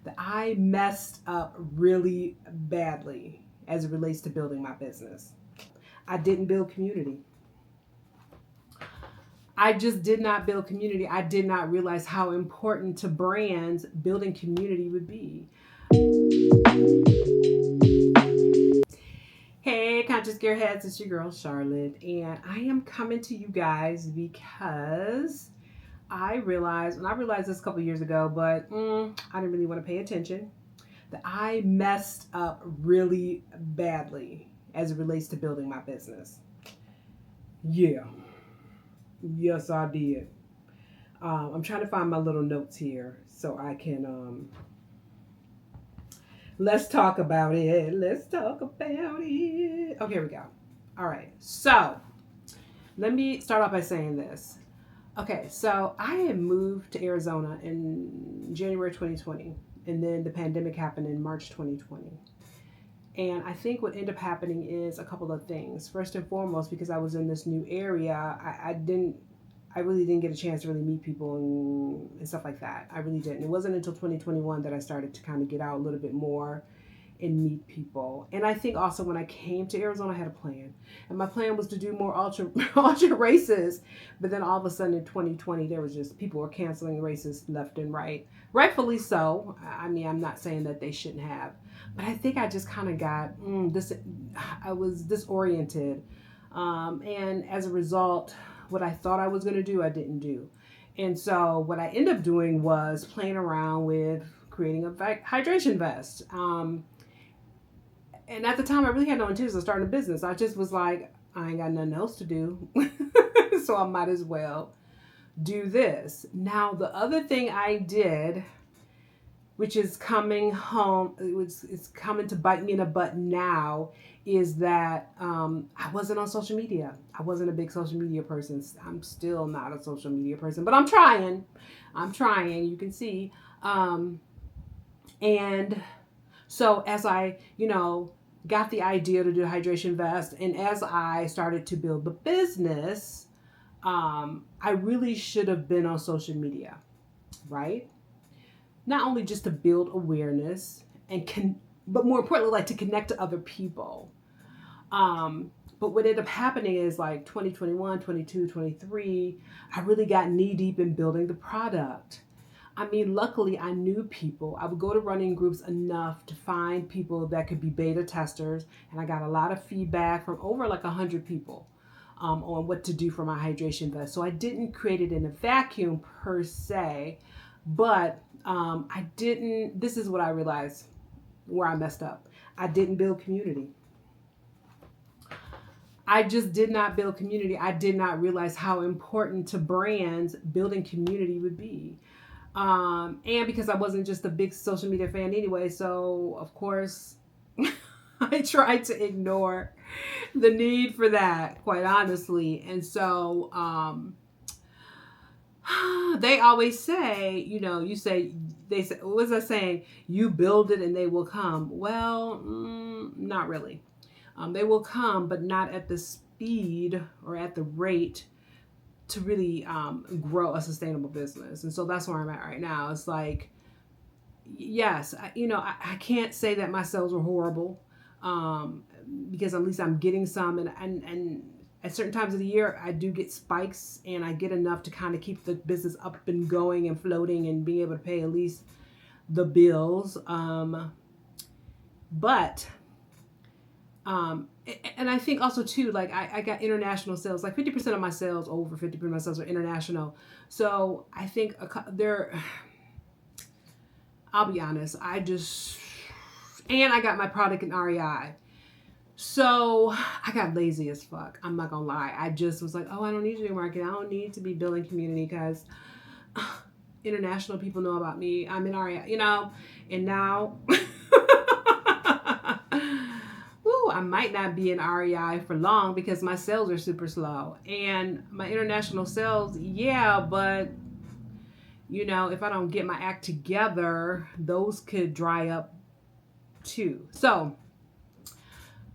that I messed up really badly as it relates to building my business. I didn't build community. I just did not build community. I did not realize how important to brands building community would be. Hey, Conscious Gearheads, it's your girl Charlotte, and I am coming to you guys because I realized this a couple years ago, but I didn't really want to pay attention, that I messed up really badly as it relates to building my business. Yeah, yes, I did. I'm trying to find my little notes here so I can. Let's talk about it. Let's talk about it. Okay, here we go. All right. So let me start off by saying this. Okay, so I had moved to Arizona in January 2020, and then the pandemic happened in March 2020. And I think what ended up happening is a couple of things. First and foremost, because I was in this new area, I really didn't get a chance to really meet people and stuff like that. I really didn't. It wasn't until 2021 that I started to kind of get out a little bit more and meet people. And I think also when I came to Arizona, I had a plan. And my plan was to do more ultra ultra races. But then all of a sudden in 2020, there was just people were canceling races left and right. Rightfully so. I mean, I'm not saying that they shouldn't have. But I think I just kind of got I was disoriented. And as a result, what I thought I was going to do, I didn't do. And so what I ended up doing was playing around with creating a hydration vest. And at the time, I really had no intentions of starting a business. I just was like, I ain't got nothing else to do. So I might as well do this. Now, the other thing I did, which is coming home, it's coming to bite me in the butt now, is that I wasn't on social media. I wasn't a big social media person. I'm still not a social media person, but I'm trying. I'm trying, you can see. And so as I, got the idea to do a hydration vest, and as I started to build the business, I really should have been on social media, right? Not only just to build awareness but more importantly, like to connect to other people. But what ended up happening is like 2021, 22, 23, I really got knee deep in building the product. I mean, luckily I knew people. I would go to running groups enough to find people that could be beta testers. And I got a lot of feedback from over like 100 people on what to do for my hydration vest. So I didn't create it in a vacuum per se, but I didn't, this is what I realized where I messed up. I didn't build community. I just did not build community. I did not realize how important to brands building community would be. And because I wasn't just a big social media fan anyway, so of course I tried to ignore the need for that, quite honestly. And so they always say, they say, what was that saying? You build it and they will come. Well, not really. They will come, but not at the speed or at the rate to really grow a sustainable business. And so that's where I'm at right now. It's like, yes, I can't say that my sales are horrible because at least I'm getting some. And at certain times of the year, I do get spikes and I get enough to kind of keep the business up and going and floating and being able to pay at least the bills. But and I think also too, like I got international sales, like 50% of my sales, over 50% of my sales are international. So I think I'll be honest, and I got my product in REI. So I got lazy as fuck. I'm not gonna lie. I just was like, oh, I don't need to do marketing. I don't need to be building community because international people know about me. I'm in REI, and now I might not be in REI for long because my sales are super slow. And my international sales, yeah, but if I don't get my act together, those could dry up too. So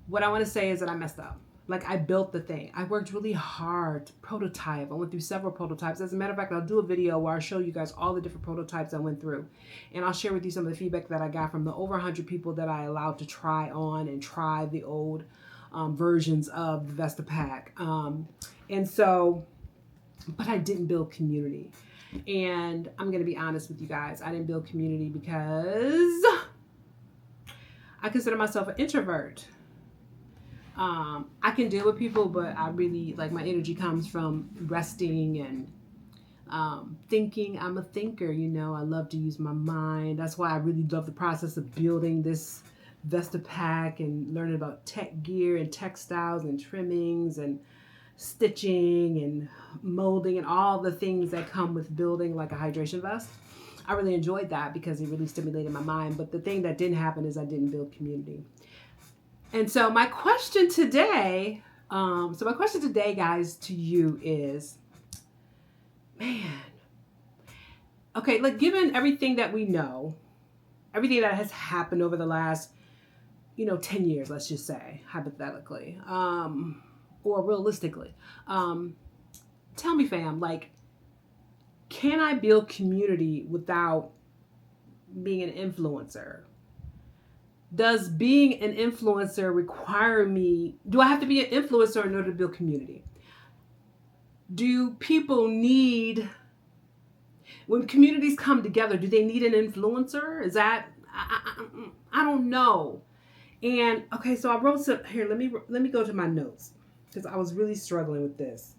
what I want to say is that I messed up. Like I built the thing. I worked really hard to prototype. I went through several prototypes. As a matter of fact, I'll do a video where I show you guys all the different prototypes I went through. And I'll share with you some of the feedback that I got from the over 100 people that I allowed to try on and try the old versions of the Vestapack. And so, but I didn't build community. And I'm going to be honest with you guys. I didn't build community because I consider myself an introvert. I can deal with people, but I really, like, my energy comes from resting and thinking. I'm a thinker, you know. I love to use my mind. That's why I really love the process of building this Vestapack and learning about tech gear and textiles and trimmings and stitching and molding and all the things that come with building like a hydration vest. I really enjoyed that because it really stimulated my mind. But the thing that didn't happen is I didn't build community. And so my question today, guys, to you is, man, okay, like given everything that we know, everything that has happened over the last, 10 years, let's just say, hypothetically, or realistically, tell me, fam, like, can I build community without being an influencer? Does being an influencer require me? Do I have to be an influencer in order to build community? Do people need, when communities come together, do they need an influencer? Is that, I don't know. And okay, so I wrote some here. Let me go to my notes because I was really struggling with this.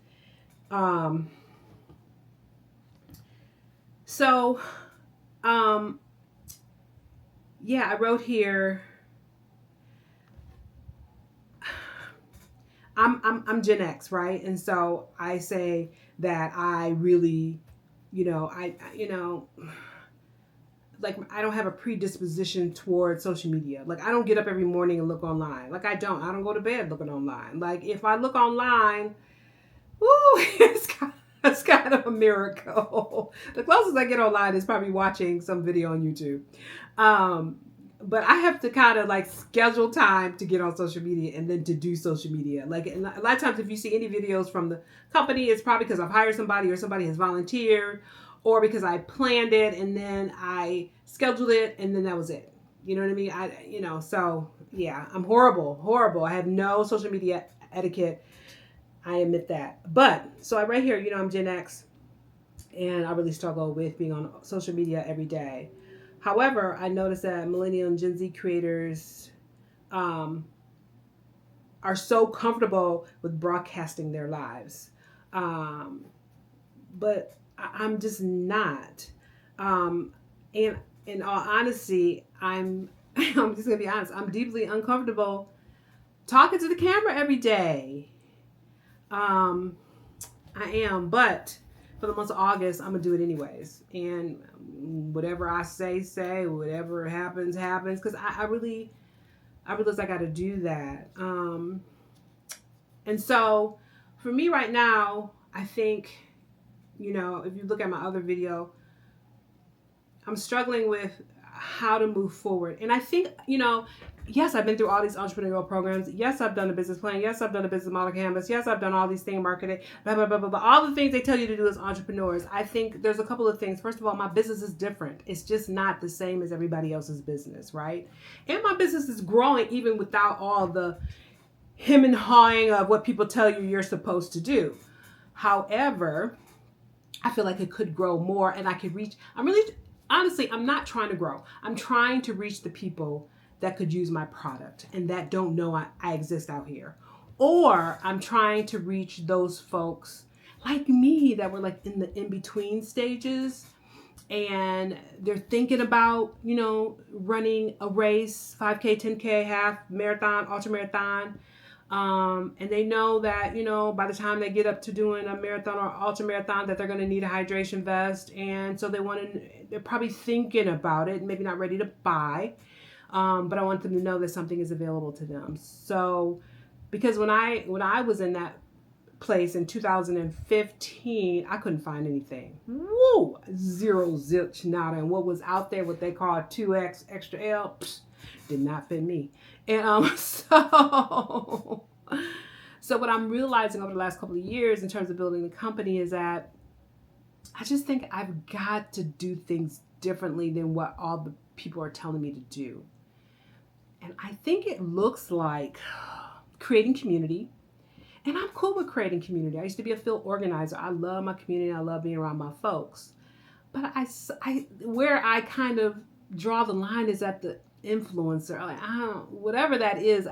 Yeah, I wrote here. I'm Gen X, right? And so I say that I really, like I don't have a predisposition toward social media. Like I don't get up every morning and look online. Like I don't go to bed looking online. Like if I look online, woo, it's kind of a miracle. The closest I get online is probably watching some video on YouTube. But I have to kind of like schedule time to get on social media and then to do social media. Like a lot of times if you see any videos from the company, it's probably because I've hired somebody or somebody has volunteered or because I planned it and then I scheduled it and then that was it. You know what I mean? So yeah, I'm horrible. I have no social media etiquette. I admit that. But so I right here, I'm Gen X and I really struggle with being on social media every day. However, I noticed that millennial and Gen Z creators are so comfortable with broadcasting their lives. But I'm just not. And in all honesty, I'm just going to be honest. I'm deeply uncomfortable talking to the camera every day. I am, but for the month of August, I'm going to do it anyways. And whatever I say, whatever happens, because I realize I got to do that. And so for me right now, I think, if you look at my other video, I'm struggling with how to move forward. And I think, yes, I've been through all these entrepreneurial programs. Yes, I've done a business plan. Yes, I've done a business model canvas. Yes, I've done all these things, marketing, blah, blah, blah, blah, blah. All the things they tell you to do as entrepreneurs. I think there's a couple of things. First of all, my business is different. It's just not the same as everybody else's business, right? And my business is growing even without all the hem and hawing of what people tell you you're supposed to do. However, I feel like it could grow more and I could reach, honestly, I'm not trying to grow. I'm trying to reach the people that could use my product and that don't know I exist out here. Or I'm trying to reach those folks like me that were like in the in-between stages and they're thinking about, running a race, 5K, 10K, half marathon, ultra marathon. And they know that, by the time they get up to doing a marathon or ultra marathon that they're going to need a hydration vest. And so they're probably thinking about it, maybe not ready to buy. But I want them to know that something is available to them. So, because when I was in that place in 2015, I couldn't find anything. Woo! Zero, zilch, nada. And what was out there, what they call 2X extra L, did not fit me. And So what I'm realizing over the last couple of years in terms of building the company is that I just think I've got to do things differently than what all the people are telling me to do. And I think it looks like creating community. And I'm cool with creating community. I used to be a field organizer. I love my community. I love being around my folks. But where I kind of draw the line is at the influencer. Like, whatever that is,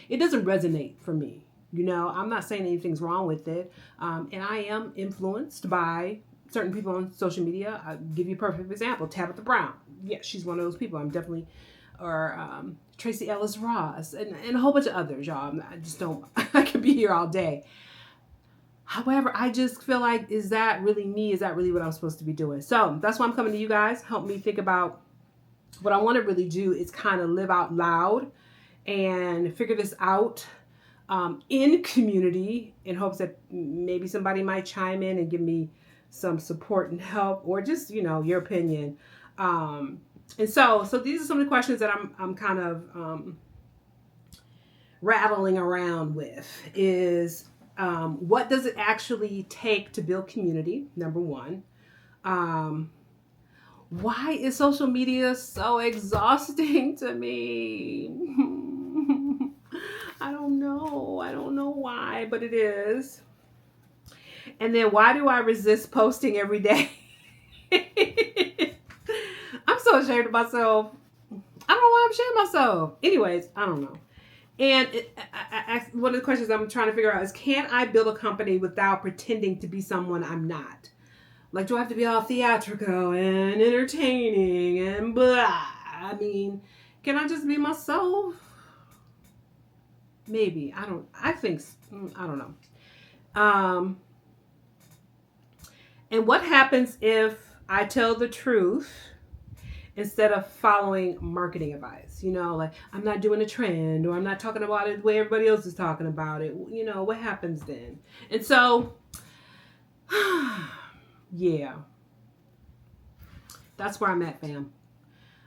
it doesn't resonate for me. I'm not saying anything's wrong with it. And I am influenced by certain people on social media. I'll give you a perfect example. Tabitha Brown. Yeah, she's one of those people. I'm definitely, or Tracy Ellis Ross, and a whole bunch of others, y'all. I just don't, I could be here all day. However, I just feel like, is that really me? Is that really what I'm supposed to be doing? So that's why I'm coming to you guys. Help me think about what I want to really do is kind of live out loud and figure this out in community in hopes that maybe somebody might chime in and give me some support and help, or just, your opinion. And so these are some of the questions that I'm kind of rattling around with is, what does it actually take to build community? Number one. Why is social media so exhausting to me? I don't know. I don't know why, but it is. And then why do I resist posting every day? I'm so ashamed of myself. I don't know why I'm ashamed of myself. Anyways, I don't know. And one of the questions I'm trying to figure out is, can I build a company without pretending to be someone I'm not? Like, do I have to be all theatrical and entertaining and blah? I mean, can I just be myself? Maybe. I don't know. And what happens if I tell the truth instead of following marketing advice? Like, I'm not doing a trend, or I'm not talking about it the way everybody else is talking about it. What happens then? And so, yeah, that's where I'm at, fam.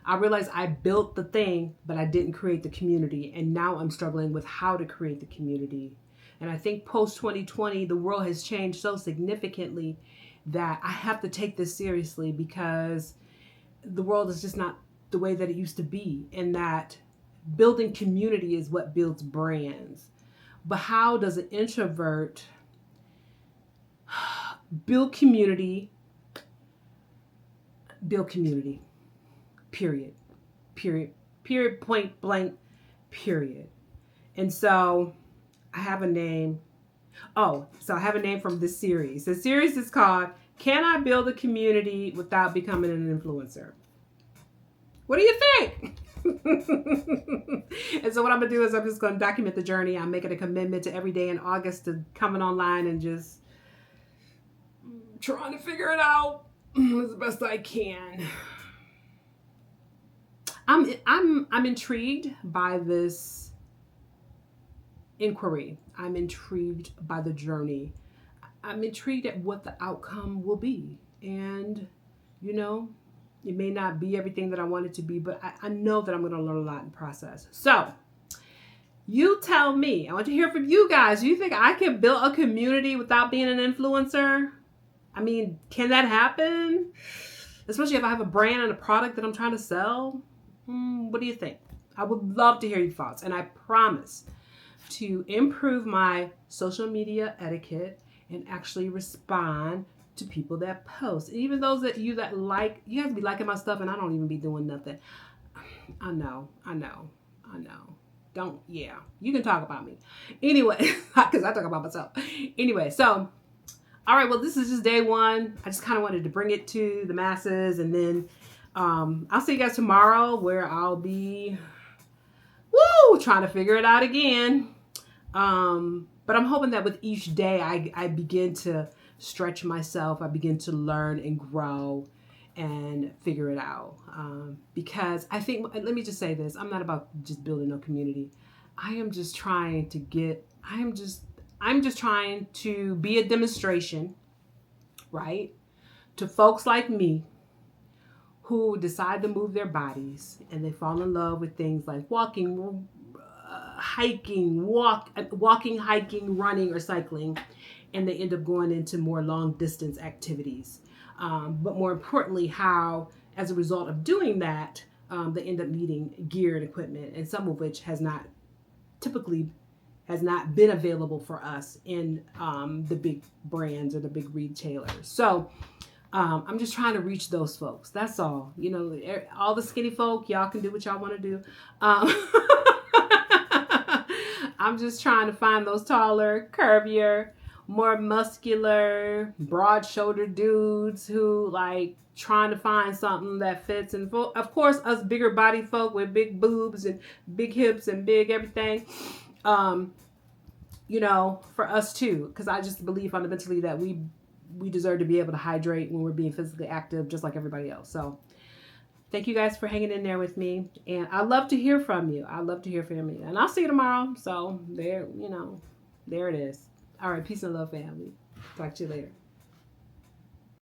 I realized I built the thing, but I didn't create the community. And now I'm struggling with how to create the community. And I think post 2020, the world has changed so significantly that I have to take this seriously, because the world is just not the way that it used to be, and that building community is what builds brands. But how does an introvert build community? Period, point blank, period. And so I have a name. I have a name from this series. The series is called, Can I Build a Community Without Becoming an Influencer? What do you think? And so what I'm going to do is I'm just going to document the journey. I'm making a commitment to every day in August to coming online and just trying to figure it out as best I can. I'm intrigued by this inquiry. I'm intrigued by the journey. I'm intrigued at what the outcome will be. And, it may not be everything that I want it to be, but I know that I'm going to learn a lot in the process. So, you tell me. I want to hear from you guys. Do you think I can build a community without being an influencer? I mean, can that happen? Especially if I have a brand and a product that I'm trying to sell. What do you think? I would love to hear your thoughts. And I promise to improve my social media etiquette and actually respond to people that post. And even those that like, you have to be liking my stuff and I don't even be doing nothing. I know. You can talk about me. Anyway, because I talk about myself. Anyway, so, all right, well, this is just day one. I just kind of wanted to bring it to the masses, and then I'll see you guys tomorrow, where I'll be trying to figure it out again. But I'm hoping that with each day I begin to stretch myself. I begin to learn and grow and figure it out. Because I think, let me just say this, I'm not about just building a community. I'm just trying to be a demonstration, right, to folks like me who decide to move their bodies, and they fall in love with things like walking hiking, walking, hiking, running, or cycling, and they end up going into more long distance activities. But more importantly, how as a result of doing that, they end up needing gear and equipment, and some of which typically has not been available for us in the big brands or the big retailers. So I'm just trying to reach those folks. That's all. You know, all the skinny folk, y'all can do what y'all want to do. I'm just trying to find those taller, curvier, more muscular, broad-shouldered dudes who like trying to find something that fits. And of course, us bigger body folk with big boobs and big hips and big everything. You know, for us too, because I just believe fundamentally that we deserve to be able to hydrate when we're being physically active just like everybody else. So thank you guys for hanging in there with me. And I love to hear from you. I love to hear from you. And I'll see you tomorrow. So there, you know, there it is. All right. Peace and love, family. Talk to you later.